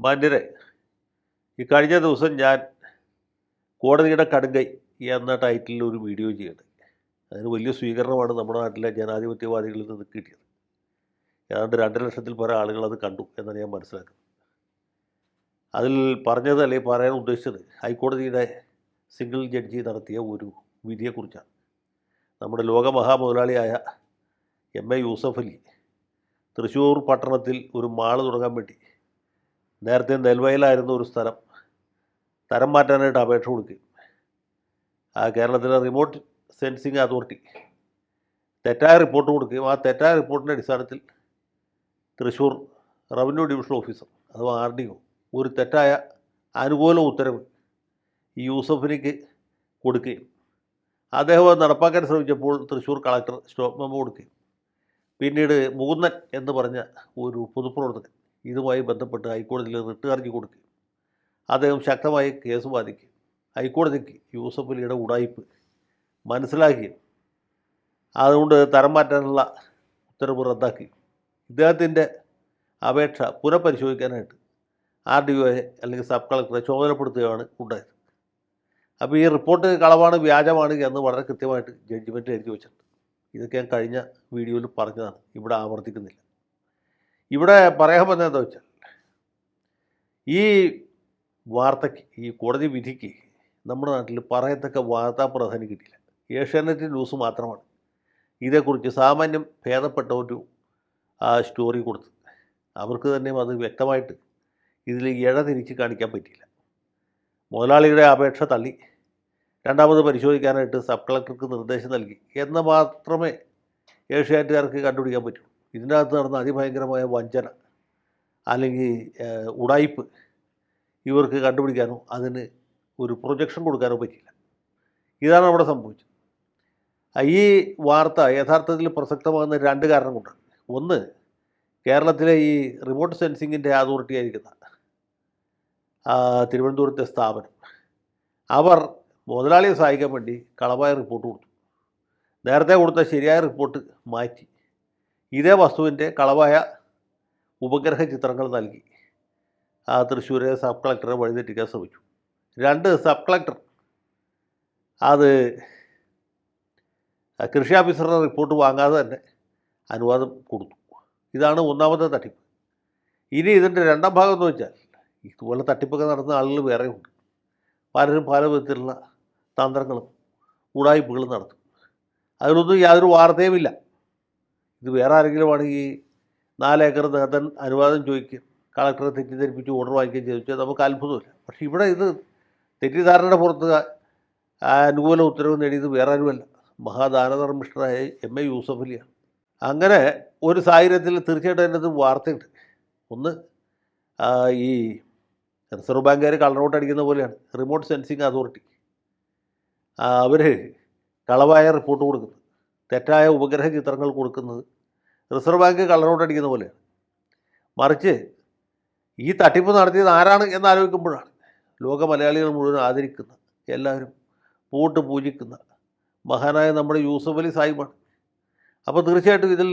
മാന്യരെ, ഈ കഴിഞ്ഞ ദിവസം ഞാൻ കോടതിയുടെ കടുങ്കൈ എന്ന ടൈറ്റിലിൽ ഒരു വീഡിയോ ചെയ്യണം. അതിന് വലിയ സ്വീകരണമാണ് നമ്മുടെ നാട്ടിലെ ജനാധിപത്യവാദികളിൽ നിന്ന് കിട്ടിയത്. ഏതാണ്ട് 2 ലക്ഷത്തിൽ പരം ആളുകൾ അത് കണ്ടു എന്നാണ് ഞാൻ മനസ്സിലാക്കുന്നത്. അതിൽ പറഞ്ഞത് അല്ലെങ്കിൽ പറയാൻ ഉദ്ദേശിച്ചത് ഹൈക്കോടതിയുടെ സിംഗിൾ ജഡ്ജി നടത്തിയ ഒരു വിധിയെക്കുറിച്ചാണ്. നമ്മുടെ ലോകമഹാമുതലാളിയായ എം.എ. യൂസഫ് അലി തൃശ്ശൂർ പട്ടണത്തിൽ ഒരു മാള് തുടങ്ങാൻ വേണ്ടി നേരത്തെ നെൽവയലായിരുന്ന ഒരു സ്ഥലം തരം മാറ്റാനായിട്ട് അപേക്ഷ കൊടുക്കുകയും കേരളത്തിലെ റിമോട്ട് സെൻസിങ് അതോറിറ്റി തെറ്റായ റിപ്പോർട്ട് കൊടുക്കുകയും ആ തെറ്റായ റിപ്പോർട്ടിൻ്റെ അടിസ്ഥാനത്തിൽ തൃശ്ശൂർ റവന്യൂ ഡിവിഷൻ ഓഫീസർ അഥവാ RDO ഒരു തെറ്റായ അനുകൂല ഉത്തരവ് ഈ യൂസഫിനിക്ക് കൊടുക്കുകയും അദ്ദേഹം അത് നടപ്പാക്കാൻ ശ്രമിച്ചപ്പോൾ തൃശ്ശൂർ കളക്ടർ സ്റ്റോപ്പ് മെമ്മോ കൊടുക്കുകയും പിന്നീട് മുകുന്ദൻ എന്ന് പറഞ്ഞ ഒരു പൊതുപ്രവർത്തകൻ ഇതുമായി ബന്ധപ്പെട്ട് ഹൈക്കോടതിയിൽ റിട്ട് ഹർജി കൊടുക്കുകയും അദ്ദേഹം ശക്തമായി കേസ് വാദിക്കുകയും ഹൈക്കോടതിക്ക് യൂസഫ് അലിയുടെ ഉടായിപ്പ് മനസ്സിലാക്കുകയും അതുകൊണ്ട് തരം മാറ്റാനുള്ള ഉത്തരവ് റദ്ദാക്കി ഇദ്ദേഹത്തിൻ്റെ അപേക്ഷ പുനഃപരിശോധിക്കാനായിട്ട് RDOയെ അല്ലെങ്കിൽ സബ് കളക്ടറെ ചുമതലപ്പെടുത്തുകയാണ് ഉണ്ടായത്. അപ്പോൾ ഈ റിപ്പോർട്ട് കളവാണ്, വ്യാജമാണ് എന്ന് വളരെ കൃത്യമായിട്ട് ജഡ്ജിമെൻറ്റിൽ എഴുതി വെച്ചിട്ടുണ്ട്. ഇതൊക്കെ ഞാൻ കഴിഞ്ഞ വീഡിയോയിൽ പറഞ്ഞതാണ്, ഇവിടെ ആവർത്തിക്കുന്നില്ല. ഇവിടെ പറയാൻ വന്നതെന്താ വെച്ചാൽ, ഈ വാർത്തയ്ക്ക്, ഈ കോടതി വിധിക്ക് നമ്മുടെ നാട്ടിൽ പറയത്തക്ക വാർത്താ പ്രാധാന്യം കിട്ടിയില്ല. ഏഷ്യാനെറ്റ് ന്യൂസ് മാത്രമാണ് ഇതേക്കുറിച്ച് സാമാന്യം ഭേദപ്പെട്ട ഒരു സ്റ്റോറി കൊടുത്തത്. അവർക്ക് തന്നെ അത് വ്യക്തമായിട്ട് ഇതിൽ ഇഴ തിരിച്ച് കാണിക്കാൻ പറ്റിയില്ല. മുതലാളിയുടെ അപേക്ഷ തള്ളി രണ്ടാമത് പരിശോധിക്കാനായിട്ട് സബ് കളക്ടർക്ക് നിർദ്ദേശം നൽകി എന്ന് മാത്രമേ ഏഷ്യാനെറ്റുകാർക്ക് കണ്ടുപിടിക്കാൻ പറ്റൂ. ഇതിനകത്ത് നടന്ന അതിഭയങ്കരമായ വഞ്ചന അല്ലെങ്കിൽ ഉടായിപ്പ് ഇവർക്ക് കണ്ടുപിടിക്കാനോ അതിന് ഒരു പ്രൊജക്ഷൻ കൊടുക്കാനോ പറ്റിയില്ല. ഇതാണ് അവിടെ സംഭവിച്ചത്. ഈ വാർത്ത യഥാർത്ഥത്തിൽ പ്രസക്തമാകുന്ന 2 കാരണം കൊണ്ടാണ്. ഒന്ന്, കേരളത്തിലെ ഈ റിമോട്ട് സെൻസിങ്ങിൻ്റെ അതോറിറ്റി ആയിരിക്കുന്ന തിരുവനന്തപുരത്തെ സ്ഥാപനം, അവർ മുതലാളിയെ സഹായിക്കാൻ വേണ്ടി കളവായ റിപ്പോർട്ട് കൊടുത്തു. നേരത്തെ കൊടുത്ത ശരിയായ റിപ്പോർട്ട് മാറ്റി ഇതേ വസ്തുവിൻ്റെ കളവായ ഉപഗ്രഹ ചിത്രങ്ങൾ നൽകി തൃശ്ശൂരെ സബ് കളക്ടറെ വഴിതെറ്റിക്കാൻ ശ്രമിച്ചു. 2, സബ് കളക്ടർ അത് കൃഷി ഓഫീസറുടെ റിപ്പോർട്ട് വാങ്ങാതെ തന്നെ അനുവാദം കൊടുത്തു. ഇതാണ് ഒന്നാമത്തെ തട്ടിപ്പ്. ഇനി ഇതിൻ്റെ രണ്ടാം ഭാഗം എന്ന് വെച്ചാൽ, ഇതുപോലെ തട്ടിപ്പൊക്കെ നടത്തുന്ന ആളുകൾ വേറെയുണ്ട്. പലരും പല വിധത്തിലുള്ള തന്ത്രങ്ങളും ഉടായ്പകളും നടത്തും. അതിലൊന്നും യാതൊരു വാർത്തയുമില്ല. ഇത് വേറെ ആരെങ്കിലും ആണെങ്കിൽ 4 ഏക്കർ നികത്താൻ അനുവാദം ചോദിക്കുകയും കളക്ടറെ തെറ്റിദ്ധരിപ്പിച്ച് ഓർഡർ വാങ്ങിക്കുകയും ചോദിച്ചാൽ നമുക്ക് അത്ഭുതമില്ല. പക്ഷേ ഇവിടെ ഇത് തെറ്റിദ്ധാരണയുടെ പുറത്ത് അനുകൂല ഉത്തരവ് നേടിയത് വേറെ ആരുമല്ല, മഹാദാനധർമ്മിഷ്ഠനായ എം.എ. യൂസഫ് അലിയാണ്. അങ്ങനെ ഒരു സാഹചര്യത്തിൽ തീർച്ചയായിട്ടും അതിനകത്ത് വാർത്തയുണ്ട്. ഒന്ന്, ഈ റിസർവ് ബാങ്കുകാർ കള്ളനോട്ട് അടിക്കുന്ന പോലെയാണ് റിമോട്ട് സെൻസിങ് അതോറിറ്റി. അവർ കളവായ റിപ്പോർട്ട് കൊടുക്കുന്നത്, തെറ്റായ ഉപഗ്രഹ ചിത്രങ്ങൾ കൊടുക്കുന്നത് റിസർവ് ബാങ്ക് കള്ളനോട്ട് അടിക്കുന്ന പോലെയാണ്. മറിച്ച് ഈ തട്ടിപ്പ് നടത്തിയത് ആരാണ് എന്നാലോചിക്കുമ്പോഴാണ് ലോക മലയാളികൾ മുഴുവൻ ആദരിക്കുന്ന, എല്ലാവരും പൂട്ട് പൂജിക്കുന്ന മഹാനായ നമ്മുടെ യൂസഫ് അലി സാഹിബാണ്. അപ്പോൾ തീർച്ചയായിട്ടും ഇതിൽ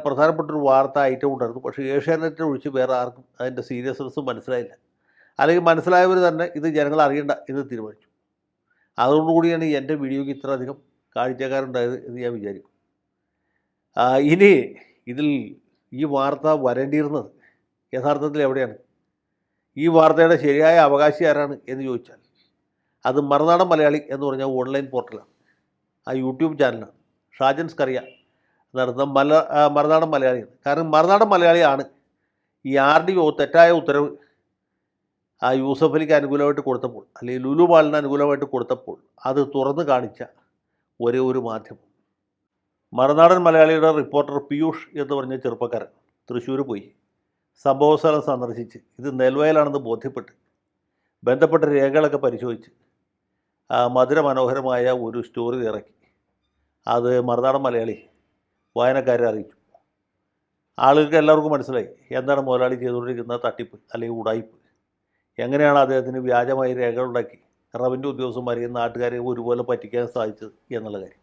പ്രധാനപ്പെട്ടൊരു വാർത്ത ഐറ്റം ഉണ്ടായിരുന്നു. പക്ഷേ ഏഷ്യാനെറ്റിനെ ഒഴിച്ച് വേറെ ആർക്കും അതിൻ്റെ സീരിയസ്നെസ് മനസ്സിലായില്ല. അല്ലെങ്കിൽ മനസ്സിലായവർ തന്നെ ഇത് ജനങ്ങൾ അറിയണ്ട എന്ന് തീരുമാനിച്ചു. അതുകൊണ്ടുകൂടിയാണ് എൻ്റെ വീഡിയോയ്ക്ക് ഇത്ര അധികം കാഴ്ചക്കാരുണ്ടായത് എന്ന് ഞാൻ വിചാരിക്കും. ഇനി ഇതിൽ ഈ വാർത്ത വരേണ്ടിയിരുന്നത് യഥാർത്ഥത്തിൽ എവിടെയാണ്? ഈ വാർത്തയുടെ ശരിയായ അവകാശി ആരാണ് എന്ന് ചോദിച്ചാൽ അത് മറുനാടൻ മലയാളി എന്ന് പറഞ്ഞ ഓൺലൈൻ പോർട്ടലാണ്, ആ യൂട്യൂബ് ചാനലാണ്. ഷാജൻ സ്കറിയ നടത്തുന്ന മറുനാടൻ മലയാളിയാണ്. കാരണം മറുനാടൻ മലയാളിയാണ് ഈ RDO തെറ്റായ ഉത്തരവ് യൂസഫ് അലിക്ക് അനുകൂലമായിട്ട് കൊടുത്തപ്പോൾ, അല്ലെങ്കിൽ ലുലു മാളിന് അനുകൂലമായിട്ട് കൊടുത്തപ്പോൾ അത് തുറന്നു കാണിച്ച ഒരേ ഒരു മാധ്യമം. മറുനാടൻ മലയാളിയുടെ റിപ്പോർട്ടർ പീയൂഷ് എന്ന് പറഞ്ഞ ചെറുപ്പക്കാരൻ തൃശ്ശൂർ പോയി സംഭവസ്ഥലം സന്ദർശിച്ച് ഇത് നെൽവയലാണെന്ന് ബോധ്യപ്പെട്ട് ബന്ധപ്പെട്ട രേഖകളൊക്കെ പരിശോധിച്ച് മധുരമനോഹരമായ ഒരു സ്റ്റോറി ഇറക്കി. അത് മറുനാടൻ മലയാളി വായനക്കാരെ അറിയിച്ചു. ആളുകൾക്ക് എല്ലാവർക്കും മനസ്സിലായി എന്താണ് മുതലാളി ചെയ്തുകൊണ്ടിരിക്കുന്ന തട്ടിപ്പ് അല്ലെങ്കിൽ ഉടായിപ്പ്. എങ്ങനെയാണ് അദ്ദേഹത്തിന് വ്യാജമായി രേഖകളുണ്ടാക്കി റവന്യൂ ഉദ്യോഗസ്ഥന്മാരെയും നാട്ടുകാരെയും ഒരുപോലെ പറ്റിക്കാൻ സാധിച്ചത് എന്നുള്ള കാര്യം.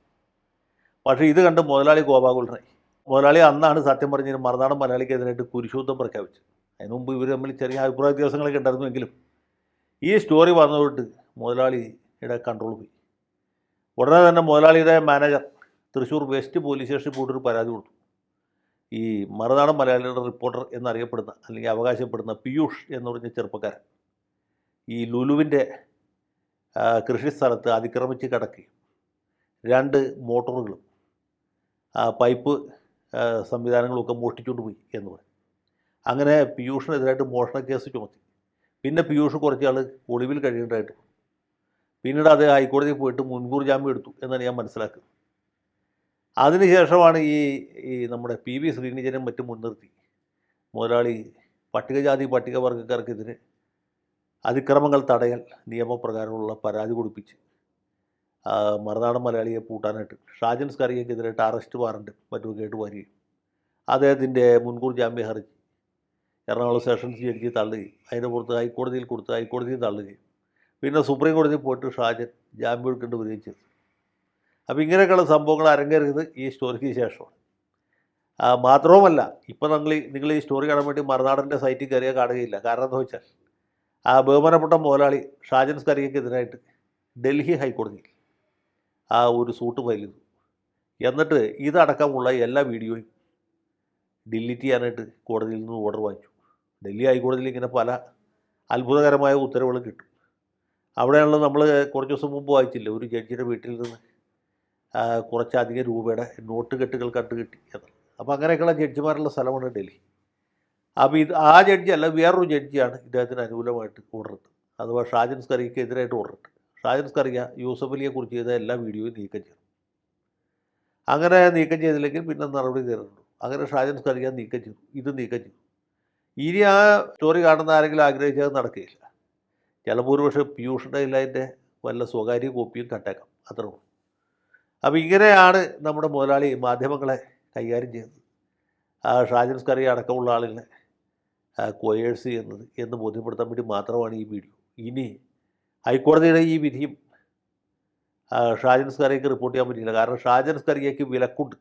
പക്ഷേ ഇത് കണ്ട് മുതലാളി കോപാകുലനായി. മുതലാളി അന്നാണ് സത്യം പറഞ്ഞതിന് മറുനാടൻ മലയാളിക്കെതിരായിട്ട് കുരിശുദ്ധം പ്രഖ്യാപിച്ചത്. അതിനു മുമ്പ് ഇവർ തമ്മിൽ ചെറിയ അഭിപ്രായ വ്യത്യാസങ്ങളൊക്കെ ഉണ്ടായിരുന്നുവെങ്കിലും ഈ സ്റ്റോറി വന്നതുകൊണ്ട് മുതലാളിയുടെ കൺട്രോൾ പോയി. ഉടനെ തന്നെ മുതലാളിയുടെ മാനേജർ തൃശ്ശൂർ വെസ്റ്റ് പോലീസ് സ്റ്റേഷനിൽ പോയിട്ടൊരു പരാതി കൊടുത്തു. ഈ മറുനാടൻ മലയാളിയുടെ റിപ്പോർട്ടർ എന്നറിയപ്പെടുന്ന അല്ലെങ്കിൽ അവകാശപ്പെടുന്ന പീയൂഷ് എന്ന് പറഞ്ഞ ചെറുപ്പക്കാരൻ ഈ ലുലുവിൻ്റെ കൃഷി സ്ഥലത്ത് അതിക്രമിച്ച് കിടക്കുകയും 2 മോട്ടോറുകളും പൈപ്പ് സംവിധാനങ്ങളൊക്കെ മോഷ്ടിച്ചുകൊണ്ട് പോയി എന്ന് പറയും. അങ്ങനെ പീയൂഷിനെതിരായിട്ട് മോഷണ കേസ് ചുമത്തി. പിന്നെ പീയൂഷ് കുറച്ചാൾ ഒളിവിൽ കഴിയേണ്ടതായിട്ട്. പിന്നീട് അത് ഹൈക്കോടതിയിൽ പോയിട്ട് മുൻകൂർ ജാമ്യം എടുത്തു എന്നാണ് ഞാൻ മനസ്സിലാക്കുന്നത്. അതിനുശേഷമാണ് ഈ നമ്മുടെ PV ശ്രീനിജനും മറ്റും മുൻനിർത്തി മുതലാളി പട്ടികജാതി പട്ടികവർഗക്കാർക്കെതിരെ അതിക്രമങ്ങൾ തടയൽ നിയമപ്രകാരമുള്ള പരാതി കൊടുപ്പിച്ച് മറുനാടൻ മലയാളിയെ പൂട്ടാനായിട്ട് ഷാജൻ സ്കറിയക്കെതിരായിട്ട് അറസ്റ്റ് വാറണ്ട് മറ്റുമൊക്കെ ആയിട്ട് വരികയും അദ്ദേഹത്തിൻ്റെ മുൻകൂർ ജാമ്യ ഹർജി എറണാകുളം സെഷൻസ് ജഡ്ജി തള്ളുകയും അതിൻ്റെ പുറത്ത് ഹൈക്കോടതിയിൽ കൊടുത്ത് ഹൈക്കോടതിയിൽ തള്ളുകയും പിന്നെ സുപ്രീം കോടതിയിൽ പോയിട്ട് ഷാജൻ ജാമ്യം എടുക്കേണ്ടി വരികയും ചെയ്തു. അപ്പോൾ ഇങ്ങനെയൊക്കെയുള്ള സംഭവങ്ങൾ അരങ്ങേറിയത് ഈ സ്റ്റോറിക്ക് ശേഷമാണ്. മാത്രവുമല്ല, ഇപ്പോൾ നിങ്ങൾ ഈ സ്റ്റോറി കാണാൻ വേണ്ടി മറുനാടൻ്റെ സൈറ്റിൽ കയറിയാൽ കാണുകയില്ല. കാരണം എന്താ വെച്ചാൽ ബഹുമാനപ്പെട്ട മുതലാളി ഷാജൻ സ്കറിയക്കെതിരായിട്ട് ഡൽഹി ഹൈക്കോടതിയിൽ ഒരു സൂട്ട് ഫയൽ ചെയ്തു. എന്നിട്ട് ഇതടക്കമുള്ള എല്ലാ വീഡിയോയും ഡിലീറ്റ് ചെയ്യാനായിട്ട് കോടതിയിൽ നിന്ന് ഓർഡർ വാങ്ങിച്ചു. ഡൽഹി ഹൈക്കോടതിയിൽ ഇങ്ങനെ പല അത്ഭുതകരമായ ഉത്തരവുകൾ കിട്ടും. അവിടെയാണല്ലോ നമ്മൾ കുറച്ച് ദിവസം മുമ്പ് വായിച്ചില്ലേ, ഒരു ജഡ്ജിയുടെ വീട്ടിൽ നിന്ന് കുറച്ചധികം രൂപയുടെ നോട്ട് കെട്ടുകൾ കണ്ടുകിട്ടി എന്നുള്ളത്. അപ്പോൾ അങ്ങനെയൊക്കെയുള്ള ജഡ്ജിമാരുള്ള സ്ഥലമാണ് ഡൽഹി. അപ്പോൾ ആ ജഡ്ജി അല്ല, വേറൊരു ജഡ്ജിയാണ് ഇദ്ദേഹത്തിന് അനുകൂലമായിട്ട് ഓർഡർ ഇട്ടത്. അഥവാ ഷാജൻ സ്കറിയയ്ക്ക് എതിരായിട്ട് ഓർഡർ ഇട്ടത്. ഷാജൻ സ്കറിയ യൂസഫ് അലിയെക്കുറിച്ച് ചെയ്ത എല്ലാ വീഡിയോയും നീക്കം ചെയ്തു. അങ്ങനെ നീക്കം ചെയ്തില്ലെങ്കിൽ പിന്നെ നടപടി തരുന്നുണ്ട്. അങ്ങനെ ഷാജൻ സ്കറിയ നീക്കം ചെയ്തു, ഇത് നീക്കം ചെയ്തു. ഇനി ആ സ്റ്റോറി കാണുന്ന ആരെങ്കിലും ആഗ്രഹിച്ചത് നടക്കുകയില്ല. ചിലപ്പോൾ പക്ഷേ പീയൂഷിൻ്റെ അതിൻ്റെ വല്ല സ്വകാര്യ കോപ്പിയും കട്ടേക്കാം, അത്രേ ഉള്ളൂ. അപ്പോൾ ഇങ്ങനെയാണ് നമ്മുടെ മുതലാളി മാധ്യമങ്ങളെ കൈകാര്യം ചെയ്യുന്നത്. ഷാജൻ സ്കറിയ അടക്കമുള്ള ആളുകളെ കൊയേഴ്സ് ചെയ്യുന്നത് എന്ന് ബോധ്യപ്പെടുത്താൻ വേണ്ടി മാത്രമാണ് ഈ വീഡിയോ. ഇനി ഹൈക്കോടതിയുടെ ഈ വിധിയും ഷാജൻ സ്കറിയയ്ക്ക് റിപ്പോർട്ട് ചെയ്യാൻ പറ്റില്ല. കാരണം ഷാജൻ സ്കറിയയ്ക്ക് വിലക്കുണ്ട്.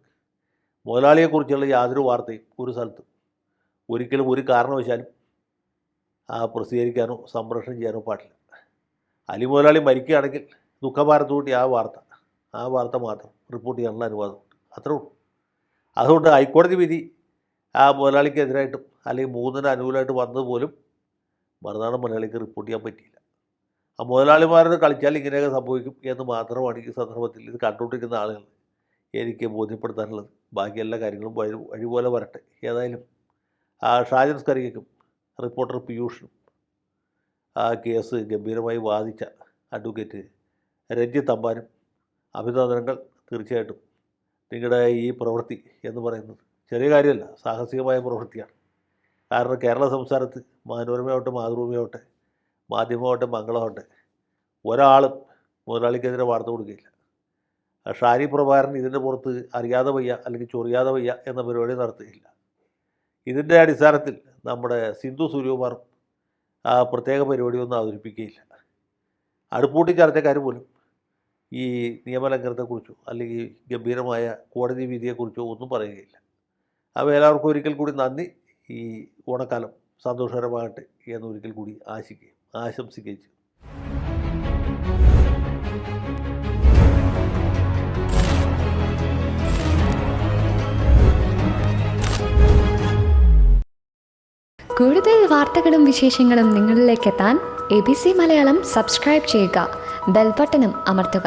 മുതലാളിയെക്കുറിച്ചുള്ള യാതൊരു വാർത്തയും ഒരു സ്ഥലത്തും ഒരിക്കലും ഒരു കാരണവശാലും പ്രസിദ്ധീകരിക്കാനോ സംപ്രേഷണം ചെയ്യാനോ പാടില്ല. അലി മുതലാളി മരിക്കുകയാണെങ്കിൽ ദുഃഖഭാരത്തോട്ടി ആ വാർത്ത മാത്രം റിപ്പോർട്ട് ചെയ്യാനുള്ള അനുവാദമുണ്ട്, അത്രേ ഉള്ളൂ. അതുകൊണ്ട് ഹൈക്കോടതി വിധി മുതലാളിക്കെതിരായിട്ടും അല്ലെങ്കിൽ 3 അനുകൂലമായിട്ട് വന്നതുപോലും മറുനാടൻ മലയാളിക്ക് റിപ്പോർട്ട് ചെയ്യാൻ പറ്റിയില്ല. മുതലാളിമാരോട് കളിച്ചാൽ ഇങ്ങനെയൊക്കെ സംഭവിക്കും എന്ന് മാത്രമാണ് ഈ സന്ദർഭത്തിൽ ഇത് കണ്ടുകൊണ്ടിരിക്കുന്ന ആളുകൾ എനിക്ക് ബോധ്യപ്പെടുത്താനുള്ളത്. ബാക്കി എല്ലാ കാര്യങ്ങളും വഴി പോലെ വരട്ടെ. ഏതായാലും ഷാജൻ സ്കറിയയ്ക്കും റിപ്പോർട്ടർ പീയൂഷിനും കേസ് ഗംഭീരമായി വാദിച്ച അഡ്വക്കേറ്റ് രഞ്ജിത്ത് അമ്പാനും അഭിനന്ദനങ്ങൾ. തീർച്ചയായിട്ടും നിങ്ങളുടെ ഈ പ്രവൃത്തി എന്ന് പറയുന്നത് ചെറിയ കാര്യമല്ല, സാഹസികമായ പ്രവൃത്തിയാണ്. കാരണം കേരള സംസ്ഥാനത്ത് മനോരമയാവട്ടെ, മാതൃഭൂമിയാവട്ടെ, മാധ്യമമാവട്ടെ, മംഗളമാവട്ടെ, ഒരാളും മുതലാളിക്കെതിരെ വാർത്ത കൊടുക്കുകയില്ല. ഷാനി പ്രഭാകരൻ ഇതിൻ്റെ പുറത്ത് അറിയാതെ വയ്യ അല്ലെങ്കിൽ ചൊറിയാതെ വയ്യ എന്ന പരിപാടി നടത്തുകയില്ല. ഇതിൻ്റെ അടിസ്ഥാനത്തിൽ നമ്മുടെ സിന്ധു സൂര്യകുമാറും പ്രത്യേക പരിപാടിയൊന്നും അവതരിപ്പിക്കുകയില്ല. അടുപ്പൂട്ടി ചർച്ചക്കാർ പോലും ഈ നിയമലംഘനത്തെക്കുറിച്ചോ അല്ലെങ്കിൽ ഗംഭീരമായ കോടതി വിധിയെക്കുറിച്ചോ ഒന്നും പറയുകയില്ല. അപ്പോൾ എല്ലാവർക്കും ഒരിക്കൽ കൂടി നന്ദി. ഈ ഓണക്കാലം സന്തോഷകരമാകട്ടെ എന്നൊരിക്കൽ കൂടി ആശംസിക്കുകയും ചെയ്യും. കൂടുതൽ വാർത്തകളും വിശേഷങ്ങളും നിങ്ങളിലേക്ക് എത്താൻ ABC മലയാളം സബ്സ്ക്രൈബ് ചെയ്യുക, ബെൽ ബട്ടണും അമർത്തുക.